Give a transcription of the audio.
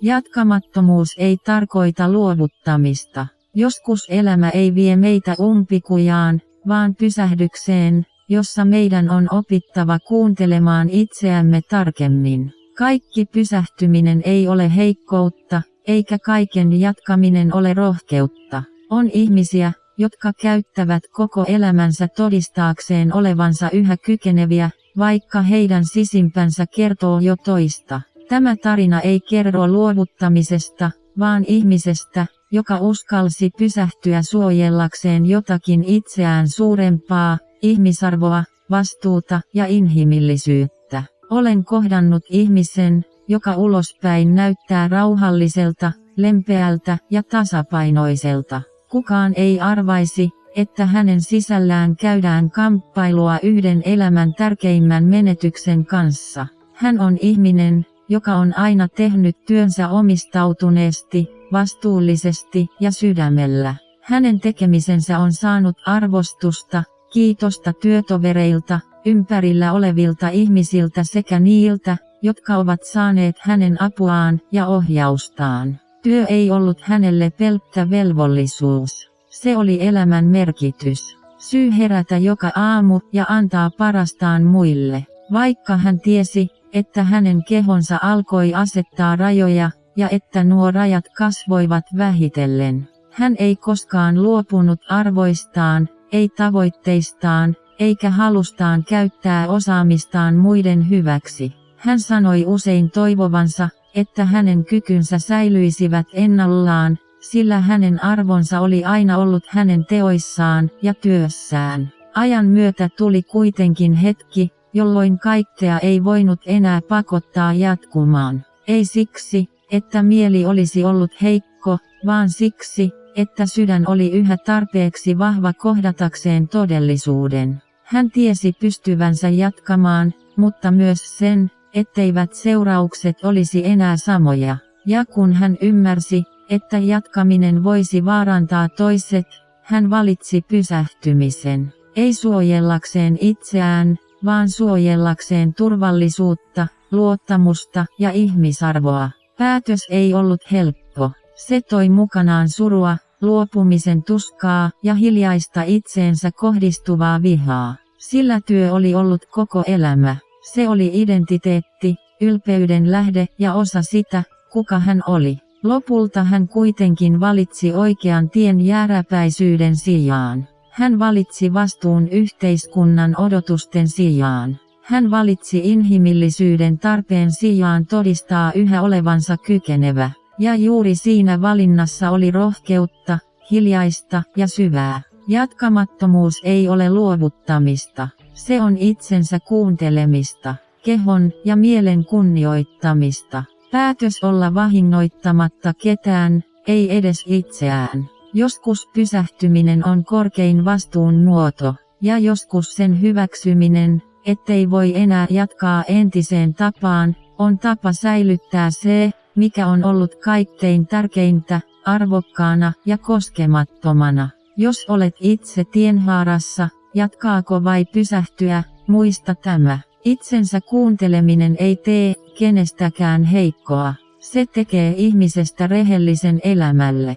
Jatkamattomuus ei tarkoita luovuttamista. Joskus elämä ei vie meitä umpikujaan, vaan pysähdykseen, jossa meidän on opittava kuuntelemaan itseämme tarkemmin. Kaikki pysähtyminen ei ole heikkoutta, eikä kaiken jatkaminen ole rohkeutta. On ihmisiä, jotka käyttävät koko elämänsä todistaakseen olevansa yhä kykeneviä, vaikka heidän sisimpänsä kertoo jo toista. Tämä tarina ei kerro luovuttamisesta, vaan ihmisestä, joka uskalsi pysähtyä suojellakseen jotakin itseään suurempaa, ihmisarvoa, vastuuta ja inhimillisyyttä. Olen kohdannut ihmisen, joka ulospäin näyttää rauhalliselta, lempeältä ja tasapainoiselta. Kukaan ei arvaisi, että hänen sisällään käydään kamppailua yhden elämän tärkeimmän menetyksen kanssa. Hän on ihminen, joka on aina tehnyt työnsä omistautuneesti, vastuullisesti ja sydämellä. Hänen tekemisensä on saanut arvostusta, kiitosta työtovereilta, ympärillä olevilta ihmisiltä sekä niiltä, jotka ovat saaneet hänen apuaan ja ohjaustaan. Työ ei ollut hänelle pelkkä velvollisuus. Se oli elämän merkitys. Syy herätä joka aamu ja antaa parastaan muille. Vaikka hän tiesi, että hänen kehonsa alkoi asettaa rajoja, ja että nuo rajat kasvoivat vähitellen. Hän ei koskaan luopunut arvoistaan, ei tavoitteistaan, eikä halustaan käyttää osaamistaan muiden hyväksi. Hän sanoi usein toivovansa, että hänen kykynsä säilyisivät ennallaan, sillä hänen arvonsa oli aina ollut hänen teoissaan ja työssään. Ajan myötä tuli kuitenkin hetki, jolloin kaikkea ei voinut enää pakottaa jatkumaan. Ei siksi, että mieli olisi ollut heikko, vaan siksi, että sydän oli yhä tarpeeksi vahva kohdatakseen todellisuuden. Hän tiesi pystyvänsä jatkamaan, mutta myös sen, etteivät seuraukset olisi enää samoja. Ja kun hän ymmärsi, että jatkaminen voisi vaarantaa toiset, hän valitsi pysähtymisen. Ei suojellakseen itseään, vaan suojellakseen turvallisuutta, luottamusta ja ihmisarvoa. Päätös ei ollut helppo. Se toi mukanaan surua, luopumisen tuskaa ja hiljaista itseensä kohdistuvaa vihaa. Sillä työ oli ollut koko elämä. Se oli identiteetti, ylpeyden lähde ja osa sitä, kuka hän oli. Lopulta hän kuitenkin valitsi oikean tien jääräpäisyyden sijaan. Hän valitsi vastuun yhteiskunnan odotusten sijaan. Hän valitsi inhimillisyyden tarpeen sijaan todistaa yhä olevansa kykenevä. Ja juuri siinä valinnassa oli rohkeutta, hiljaista ja syvää. Jatkamattomuus ei ole luovuttamista. Se on itsensä kuuntelemista, kehon ja mielen kunnioittamista. Päätös olla vahingoittamatta ketään, ei edes itseään. Joskus pysähtyminen on korkein vastuun muoto, ja joskus sen hyväksyminen, ettei voi enää jatkaa entiseen tapaan, on tapa säilyttää se, mikä on ollut kaikkein tärkeintä, arvokkaana ja koskemattomana. Jos olet itse tienhaarassa, jatkaako vai pysähtyä, muista tämä. Itsensä kuunteleminen ei tee kenestäkään heikkoa. Se tekee ihmisestä rehellisen elämälle.